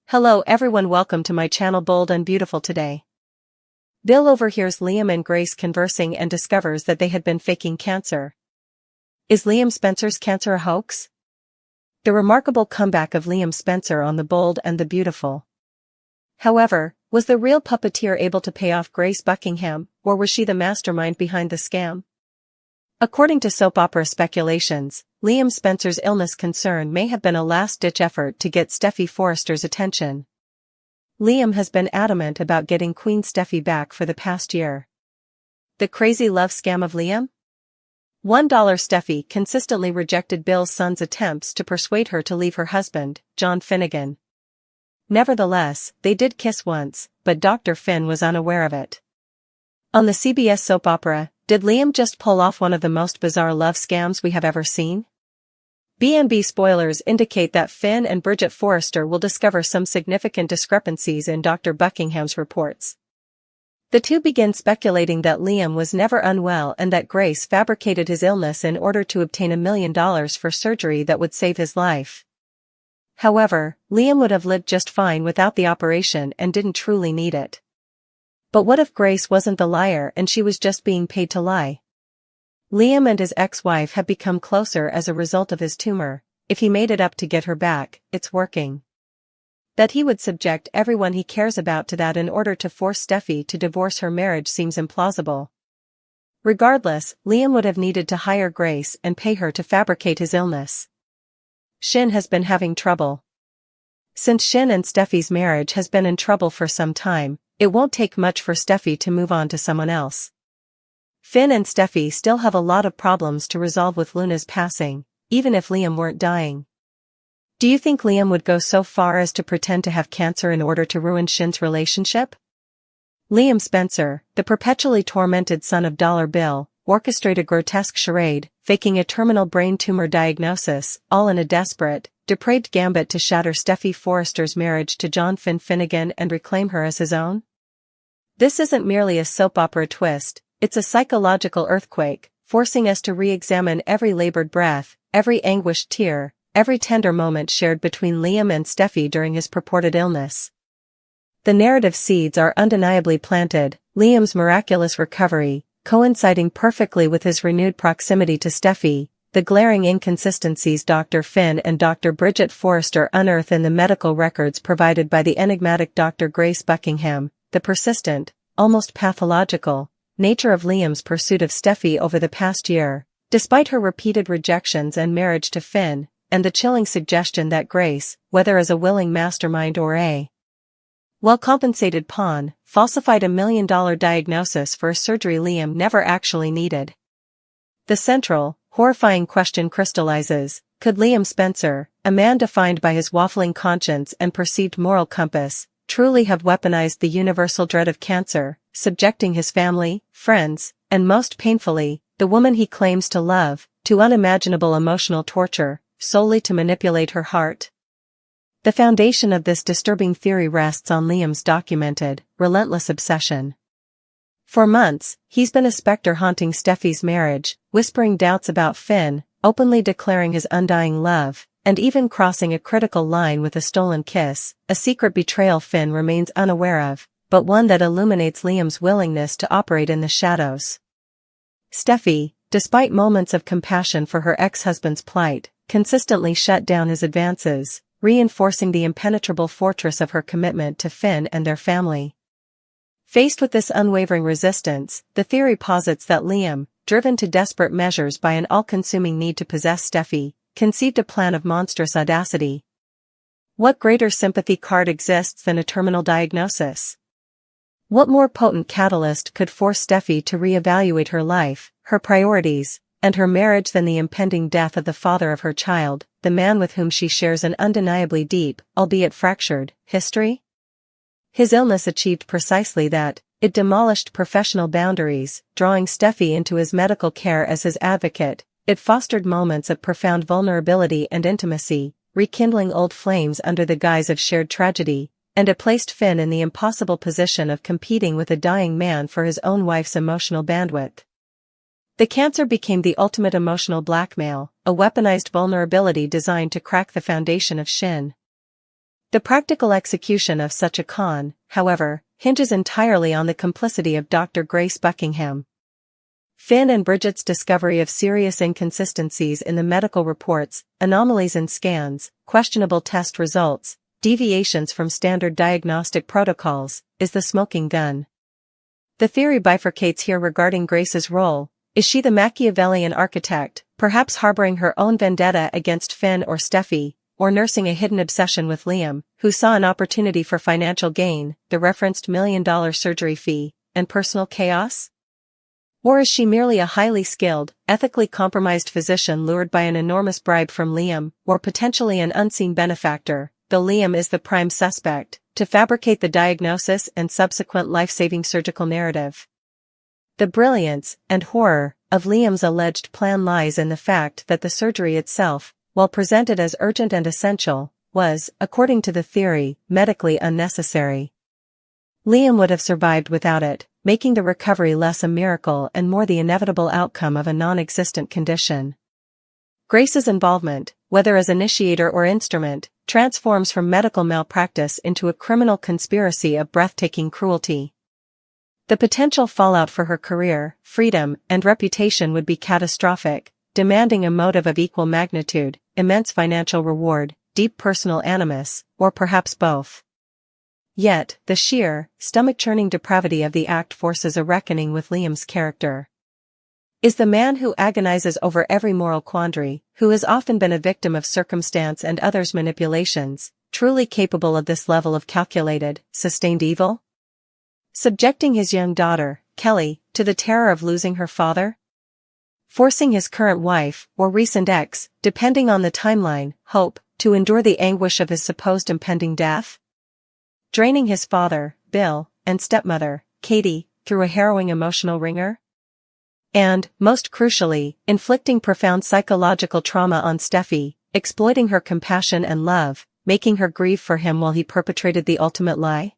Hello everyone, welcome to my channel Bold and Beautiful. Today, Bill overhears Liam and Grace conversing and discovers that they had been faking cancer. Is Liam Spencer's cancer a hoax? The remarkable comeback of Liam Spencer on The Bold and the Beautiful. However, was the real puppeteer able to pay off Grace Buckingham, or was she the mastermind behind the scam? According to soap opera speculations, Liam Spencer's illness concern may have been a last-ditch effort to get Steffy Forrester's attention. Liam has been adamant about getting Queen Steffy back for the past year. The crazy love scam of Liam? $1 Steffy consistently rejected Bill's son's attempts to persuade her to leave her husband, John Finnegan. Nevertheless, they did kiss once, but Dr. Finn was unaware of it. On the CBS soap opera, did Liam just pull off one of the most bizarre love scams we have ever seen? B&B spoilers indicate that Finn and Bridget Forrester will discover some significant discrepancies in Dr. Buckingham's reports. The two begin speculating that Liam was never unwell and that Grace fabricated his illness in order to obtain $1 million for surgery that would save his life. However, Liam would have lived just fine without the operation and didn't truly need it. But what if Grace wasn't the liar and she was just being paid to lie? Liam and his ex-wife have become closer as a result of his tumor. If he made it up to get her back, it's working. That he would subject everyone he cares about to that in order to force Steffy to divorce her marriage seems implausible. Regardless, Liam would have needed to hire Grace and pay her to fabricate his illness. Shin has been having trouble. Since Shin and Steffy's marriage has been in trouble for some time, it won't take much for Steffy to move on to someone else. Finn and Steffy still have a lot of problems to resolve with Luna's passing, even if Liam weren't dying. Do you think Liam would go so far as to pretend to have cancer in order to ruin Shin's relationship? Liam Spencer, the perpetually tormented son of Dollar Bill, orchestrated a grotesque charade, faking a terminal brain tumor diagnosis, all in a desperate, depraved gambit to shatter Steffy Forrester's marriage to John Finnegan and reclaim her as his own? This isn't merely a soap opera twist, it's a psychological earthquake, forcing us to re-examine every labored breath, every anguished tear, every tender moment shared between Liam and Steffy during his purported illness. The narrative seeds are undeniably planted, Liam's miraculous recovery, coinciding perfectly with his renewed proximity to Steffy, the glaring inconsistencies Dr. Finn and Dr. Bridget Forrester unearth in the medical records provided by the enigmatic Dr. Grace Buckingham, the persistent, almost pathological, nature of Liam's pursuit of Steffy over the past year, despite her repeated rejections and marriage to Finn, and the chilling suggestion that Grace, whether as a willing mastermind or a well-compensated pawn, falsified $1 million diagnosis for a surgery Liam never actually needed. The central, horrifying question crystallizes: could Liam Spencer, a man defined by his waffling conscience and perceived moral compass, truly have weaponized the universal dread of cancer, subjecting his family, friends, and most painfully, the woman he claims to love, to unimaginable emotional torture, solely to manipulate her heart? The foundation of this disturbing theory rests on Liam's documented, relentless obsession. For months, he's been a specter haunting Steffy's marriage, whispering doubts about Finn, openly declaring his undying love, and even crossing a critical line with a stolen kiss, a secret betrayal Finn remains unaware of, but one that illuminates Liam's willingness to operate in the shadows. Steffy, despite moments of compassion for her ex-husband's plight, consistently shut down his advances, reinforcing the impenetrable fortress of her commitment to Finn and their family. Faced with this unwavering resistance, the theory posits that Liam, driven to desperate measures by an all-consuming need to possess Steffy, conceived a plan of monstrous audacity. What greater sympathy card exists than a terminal diagnosis? What more potent catalyst could force Steffy to re-evaluate her life, her priorities, and her marriage than the impending death of the father of her child, the man with whom she shares an undeniably deep, albeit fractured, history? His illness achieved precisely that. It demolished professional boundaries, drawing Steffy into his medical care as his advocate. It fostered moments of profound vulnerability and intimacy, rekindling old flames under the guise of shared tragedy, and it placed Finn in the impossible position of competing with a dying man for his own wife's emotional bandwidth. The cancer became the ultimate emotional blackmail, a weaponized vulnerability designed to crack the foundation of Shin. The practical execution of such a con, however, hinges entirely on the complicity of Dr. Grace Buckingham. Finn and Bridget's discovery of serious inconsistencies in the medical reports, anomalies in scans, questionable test results, deviations from standard diagnostic protocols, is the smoking gun. The theory bifurcates here regarding Grace's role. Is she the Machiavellian architect, perhaps harboring her own vendetta against Finn or Steffi, or nursing a hidden obsession with Liam, who saw an opportunity for financial gain, the referenced $1 million surgery fee, and personal chaos? Or is she merely a highly skilled, ethically compromised physician lured by an enormous bribe from Liam, or potentially an unseen benefactor, though Liam is the prime suspect, to fabricate the diagnosis and subsequent life-saving surgical narrative? The brilliance, and horror, of Liam's alleged plan lies in the fact that the surgery itself, while presented as urgent and essential, was, according to the theory, medically unnecessary. Liam would have survived without it, making the recovery less a miracle and more the inevitable outcome of a non-existent condition. Grace's involvement, whether as initiator or instrument, transforms from medical malpractice into a criminal conspiracy of breathtaking cruelty. The potential fallout for her career, freedom, and reputation would be catastrophic, demanding a motive of equal magnitude, immense financial reward, deep personal animus, or perhaps both. Yet, the sheer, stomach-churning depravity of the act forces a reckoning with Liam's character. Is the man who agonizes over every moral quandary, who has often been a victim of circumstance and others' manipulations, truly capable of this level of calculated, sustained evil? Subjecting his young daughter, Kelly, to the terror of losing her father? Forcing his current wife, or recent ex, depending on the timeline, Hope, to endure the anguish of his supposed impending death? Draining his father, Bill, and stepmother, Katie, through a harrowing emotional wringer? And, most crucially, inflicting profound psychological trauma on Steffi, exploiting her compassion and love, making her grieve for him while he perpetrated the ultimate lie?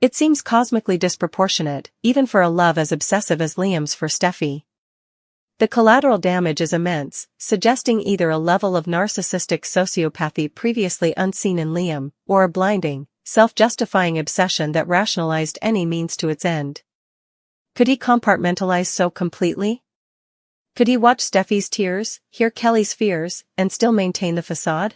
It seems cosmically disproportionate, even for a love as obsessive as Liam's for Steffi. The collateral damage is immense, suggesting either a level of narcissistic sociopathy previously unseen in Liam, or a blinding, self-justifying obsession that rationalized any means to its end. Could he compartmentalize so completely? Could he watch Steffi's tears, hear Kelly's fears, and still maintain the facade?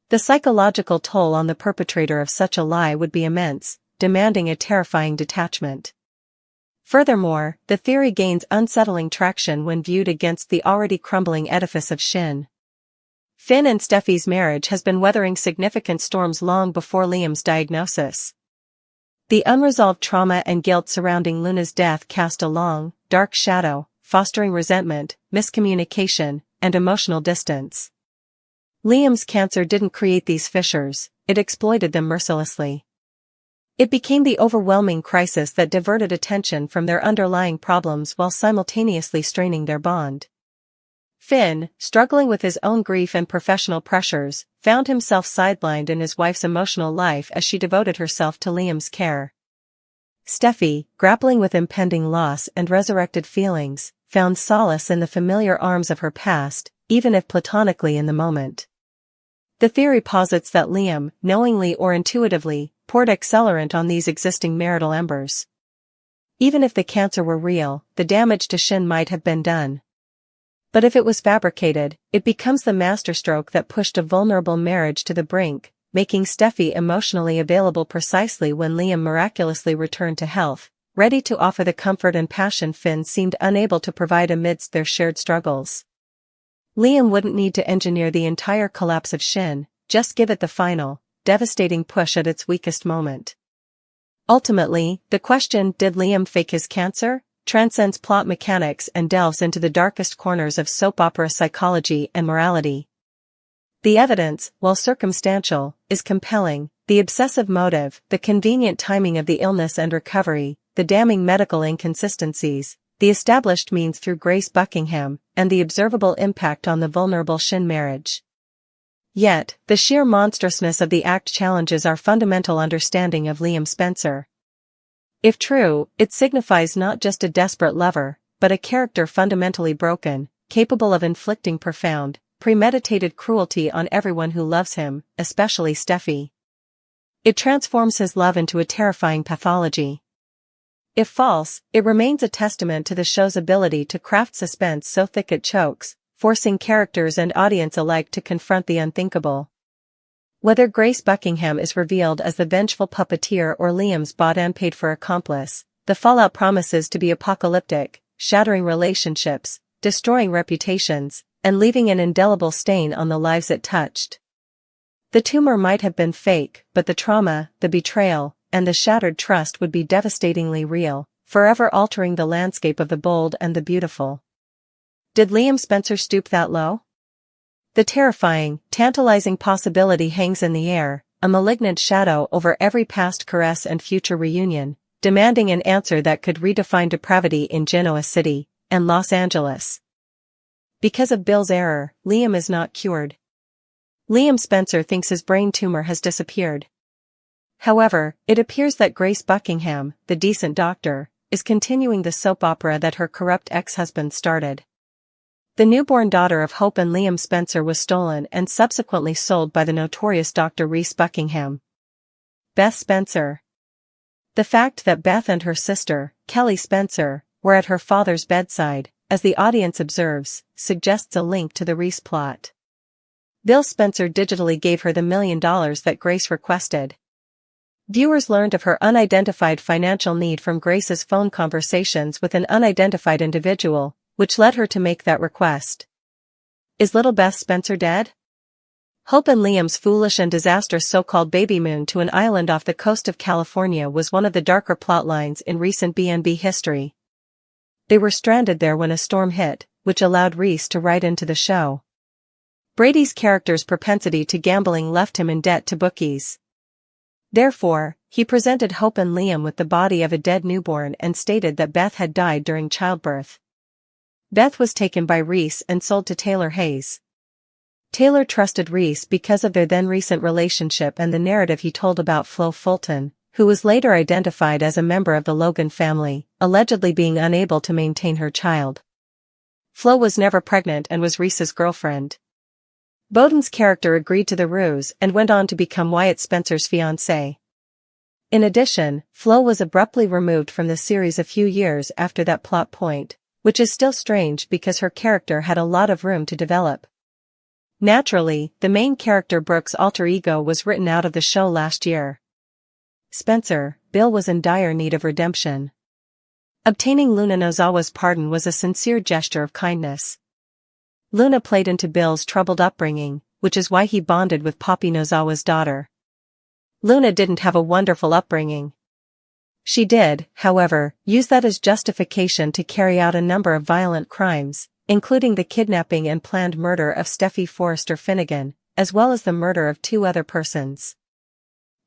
The psychological toll on the perpetrator of such a lie would be immense, demanding a terrifying detachment. Furthermore, the theory gains unsettling traction when viewed against the already crumbling edifice of Shin. Finn and Steffi's marriage has been weathering significant storms long before Liam's diagnosis. The unresolved trauma and guilt surrounding Luna's death cast a long, dark shadow, fostering resentment, miscommunication, and emotional distance. Liam's cancer didn't create these fissures, it exploited them mercilessly. It became the overwhelming crisis that diverted attention from their underlying problems while simultaneously straining their bond. Finn, struggling with his own grief and professional pressures, found himself sidelined in his wife's emotional life as she devoted herself to Liam's care. Steffi, grappling with impending loss and resurrected feelings, found solace in the familiar arms of her past, even if platonically in the moment. The theory posits that Liam, knowingly or intuitively, poured accelerant on these existing marital embers. Even if the cancer were real, the damage to Shin might have been done. But if it was fabricated, it becomes the masterstroke that pushed a vulnerable marriage to the brink, making Steffi emotionally available precisely when Liam miraculously returned to health, ready to offer the comfort and passion Finn seemed unable to provide amidst their shared struggles. Liam wouldn't need to engineer the entire collapse of Shin, just give it the final, devastating push at its weakest moment. Ultimately, the question, did Liam fake his cancer, transcends plot mechanics and delves into the darkest corners of soap opera psychology and morality. The evidence, while circumstantial, is compelling: the obsessive motive, the convenient timing of the illness and recovery, the damning medical inconsistencies, the established means through Grace Buckingham, and the observable impact on the vulnerable Shin marriage. Yet, the sheer monstrousness of the act challenges our fundamental understanding of Liam Spencer. If true, it signifies not just a desperate lover, but a character fundamentally broken, capable of inflicting profound, premeditated cruelty on everyone who loves him, especially Steffi. It transforms his love into a terrifying pathology. If false, it remains a testament to the show's ability to craft suspense so thick it chokes, forcing characters and audience alike to confront the unthinkable. Whether Grace Buckingham is revealed as the vengeful puppeteer or Liam's bought and paid-for accomplice, the fallout promises to be apocalyptic, shattering relationships, destroying reputations, and leaving an indelible stain on the lives it touched. The tumor might have been fake, but the trauma, the betrayal, and the shattered trust would be devastatingly real, forever altering the landscape of the bold and the beautiful. Did Liam Spencer stoop that low? The terrifying, tantalizing possibility hangs in the air, a malignant shadow over every past caress and future reunion, demanding an answer that could redefine depravity in Genoa City and Los Angeles. Because of Bill's error, Liam is not cured. Liam Spencer thinks his brain tumor has disappeared. However, it appears that Grace Buckingham, the decent doctor, is continuing the soap opera that her corrupt ex-husband started. The newborn daughter of Hope and Liam Spencer was stolen and subsequently sold by the notorious Dr. Reese Buckingham. Beth Spencer. The fact that Beth and her sister, Kelly Spencer, were at her father's bedside, as the audience observes, suggests a link to the Reese plot. Bill Spencer digitally gave her the $1 million that Grace requested. Viewers learned of her unidentified financial need from Grace's phone conversations with an unidentified individual, which led her to make that request. Is little Beth Spencer dead? Hope and Liam's foolish and disastrous so-called baby moon to an island off the coast of California was one of the darker plotlines in recent B&B history. They were stranded there when a storm hit, which allowed Reese to write into the show. Brady's character's propensity to gambling left him in debt to bookies. Therefore, he presented Hope and Liam with the body of a dead newborn and stated that Beth had died during childbirth. Beth was taken by Reese and sold to Taylor Hayes. Taylor trusted Reese because of their then-recent relationship and the narrative he told about Flo Fulton, who was later identified as a member of the Logan family, allegedly being unable to maintain her child. Flo was never pregnant and was Reese's girlfriend. Bowden's character agreed to the ruse and went on to become Wyatt Spencer's fiancée. In addition, Flo was abruptly removed from the series a few years after that plot point, which is still strange because her character had a lot of room to develop. Naturally, the main character Brooke's alter ego was written out of the show last year. Spencer, Bill was in dire need of redemption. Obtaining Luna Nozawa's pardon was a sincere gesture of kindness. Luna played into Bill's troubled upbringing, which is why he bonded with Poppy Nozawa's daughter. Luna didn't have a wonderful upbringing. She did, however, use that as justification to carry out a number of violent crimes, including the kidnapping and planned murder of Steffi Forrester Finnegan, as well as the murder of 2 other persons.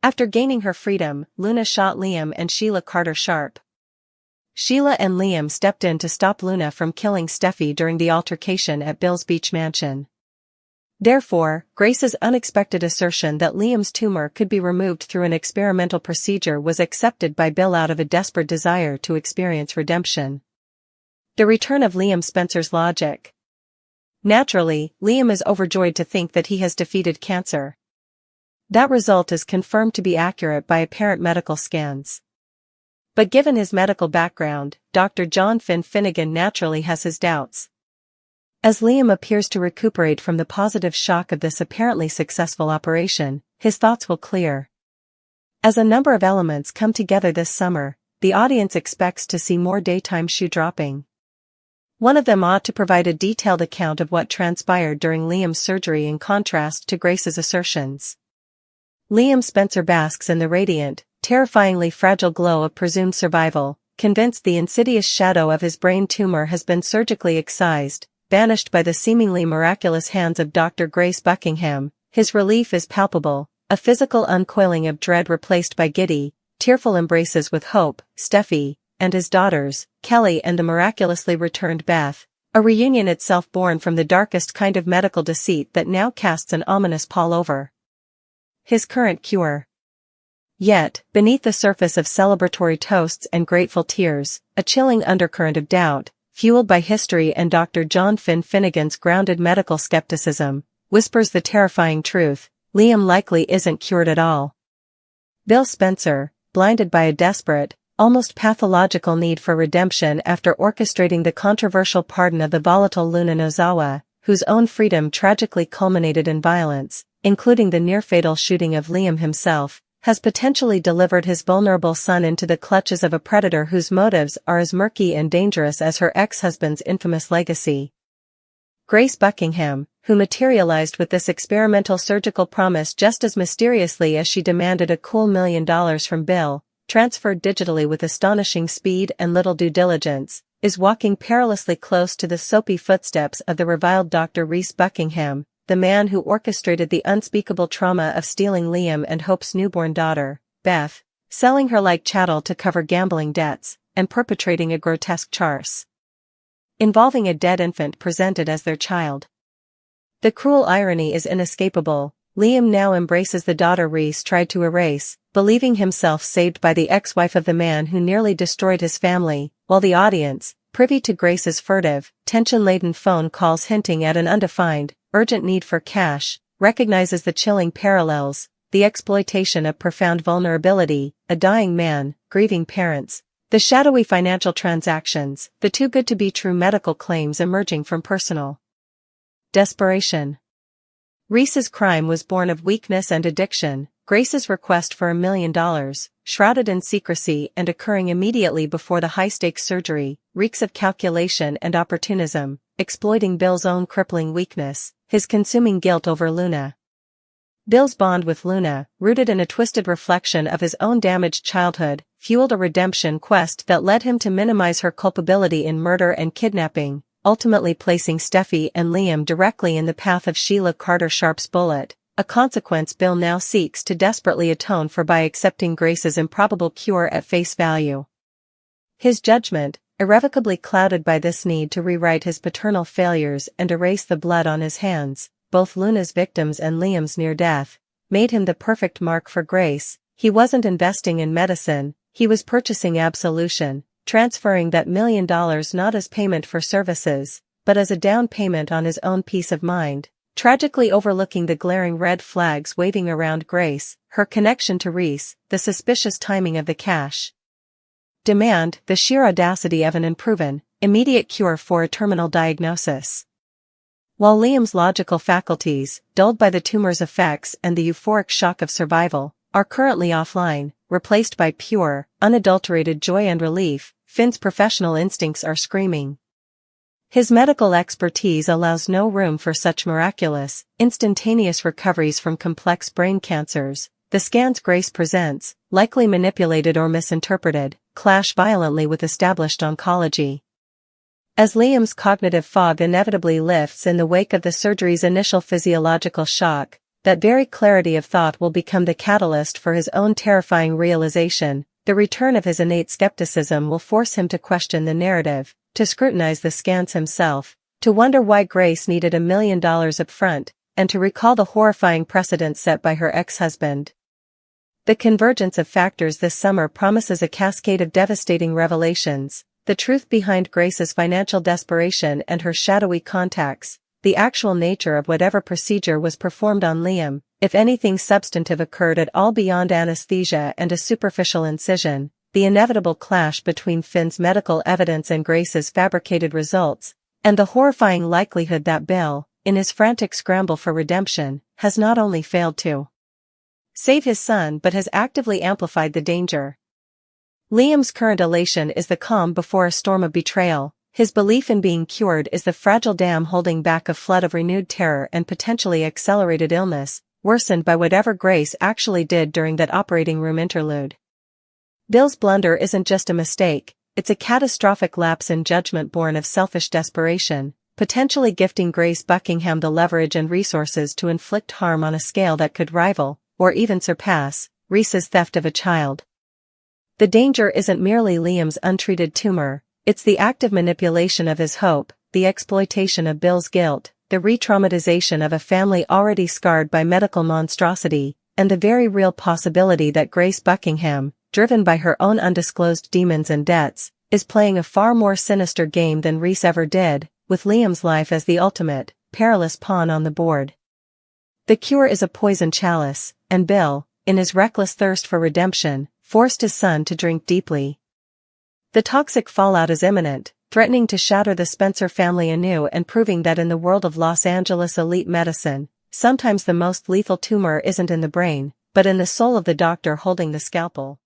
After gaining her freedom, Luna shot Liam and Sheila Carter Sharp. Sheila and Liam stepped in to stop Luna from killing Steffi during the altercation at Bill's beach mansion. Therefore, Grace's unexpected assertion that Liam's tumor could be removed through an experimental procedure was accepted by Bill out of a desperate desire to experience redemption. The return of Liam Spencer's logic. Naturally, Liam is overjoyed to think that he has defeated cancer. That result is confirmed to be accurate by apparent medical scans. But given his medical background, Dr. John Finn Finnegan naturally has his doubts. As Liam appears to recuperate from the positive shock of this apparently successful operation, his thoughts will clear. As a number of elements come together this summer, the audience expects to see more daytime shoe dropping. One of them ought to provide a detailed account of what transpired during Liam's surgery in contrast to Grace's assertions. Liam Spencer basks in the radiant, terrifyingly fragile glow of presumed survival, convinced the insidious shadow of his brain tumor has been surgically excised, banished by the seemingly miraculous hands of Dr. Grace Buckingham. His relief is palpable, a physical uncoiling of dread replaced by giddy, tearful embraces with Hope, Steffi, and his daughters, Kelly and the miraculously returned Beth, a reunion itself born from the darkest kind of medical deceit that now casts an ominous pall over his current cure. Yet, beneath the surface of celebratory toasts and grateful tears, a chilling undercurrent of doubt, fueled by history and Dr. John Finn Finnegan's grounded medical skepticism, whispers the terrifying truth: Liam likely isn't cured at all. Bill Spencer, blinded by a desperate, almost pathological need for redemption after orchestrating the controversial pardon of the volatile Luna Nozawa, whose own freedom tragically culminated in violence, including the near-fatal shooting of Liam himself, has potentially delivered his vulnerable son into the clutches of a predator whose motives are as murky and dangerous as her ex-husband's infamous legacy. Grace Buckingham, who materialized with this experimental surgical promise just as mysteriously as she demanded a cool $1 million from Bill, transferred digitally with astonishing speed and little due diligence, is walking perilously close to the soapy footsteps of the reviled Dr. Reese Buckingham, the man who orchestrated the unspeakable trauma of stealing Liam and Hope's newborn daughter, Beth, selling her like chattel to cover gambling debts, and perpetrating a grotesque farce involving a dead infant presented as their child. The cruel irony is inescapable. Liam now embraces the daughter Reese tried to erase, believing himself saved by the ex-wife of the man who nearly destroyed his family, while the audience, privy to Grace's furtive, tension-laden phone calls hinting at an undefined, urgent need for cash, recognizes the chilling parallels, the exploitation of profound vulnerability, a dying man, grieving parents, the shadowy financial transactions, the too-good-to-be-true medical claims emerging from personal desperation. Reese's crime was born of weakness and addiction. Grace's request for $1 million, shrouded in secrecy and occurring immediately before the high-stakes surgery, reeks of calculation and opportunism, exploiting Bill's own crippling weakness, his consuming guilt over Luna. Bill's bond with Luna, rooted in a twisted reflection of his own damaged childhood, fueled a redemption quest that led him to minimize her culpability in murder and kidnapping, ultimately placing Steffi and Liam directly in the path of Sheila Carter Sharp's bullet, a consequence Bill now seeks to desperately atone for by accepting Grace's improbable cure at face value. His judgment, irrevocably clouded by this need to rewrite his paternal failures and erase the blood on his hands, both Luna's victims and Liam's near death, made him the perfect mark for Grace. He wasn't investing in medicine, he was purchasing absolution, transferring that $1 million not as payment for services, but as a down payment on his own peace of mind, tragically overlooking the glaring red flags waving around Grace, her connection to Reese, the suspicious timing of the cash demand, the sheer audacity of an unproven, immediate cure for a terminal diagnosis. While Liam's logical faculties, dulled by the tumor's effects and the euphoric shock of survival, are currently offline, replaced by pure, unadulterated joy and relief, Finn's professional instincts are screaming. His medical expertise allows no room for such miraculous, instantaneous recoveries from complex brain cancers. The scans Grace presents, likely manipulated or misinterpreted, clash violently with established oncology. As Liam's cognitive fog inevitably lifts in the wake of the surgery's initial physiological shock, that very clarity of thought will become the catalyst for his own terrifying realization. The return of his innate skepticism will force him to question the narrative, to scrutinize the scans himself, to wonder why Grace needed $1 million up front, and to recall the horrifying precedent set by her ex-husband. The convergence of factors this summer promises a cascade of devastating revelations, the truth behind Grace's financial desperation and her shadowy contacts, the actual nature of whatever procedure was performed on Liam, if anything substantive occurred at all beyond anesthesia and a superficial incision, the inevitable clash between Finn's medical evidence and Grace's fabricated results, and the horrifying likelihood that Bill, in his frantic scramble for redemption, has not only failed to save his son but has actively amplified the danger. Liam's current elation is the calm before a storm of betrayal. His belief in being cured is the fragile dam holding back a flood of renewed terror and potentially accelerated illness, worsened by whatever Grace actually did during that operating room interlude. Bill's blunder isn't just a mistake, it's a catastrophic lapse in judgment born of selfish desperation, potentially gifting Grace Buckingham the leverage and resources to inflict harm on a scale that could rival, or even surpass, Reese's theft of a child. The danger isn't merely Liam's untreated tumor, it's the active manipulation of his hope, the exploitation of Bill's guilt, the re-traumatization of a family already scarred by medical monstrosity, and the very real possibility that Grace Buckingham, driven by her own undisclosed demons and debts, is playing a far more sinister game than Reese ever did, with Liam's life as the ultimate, perilous pawn on the board. The cure is a poison chalice, and Bill, in his reckless thirst for redemption, forced his son to drink deeply. The toxic fallout is imminent, threatening to shatter the Spencer family anew and proving that in the world of Los Angeles elite medicine, sometimes the most lethal tumor isn't in the brain, but in the soul of the doctor holding the scalpel.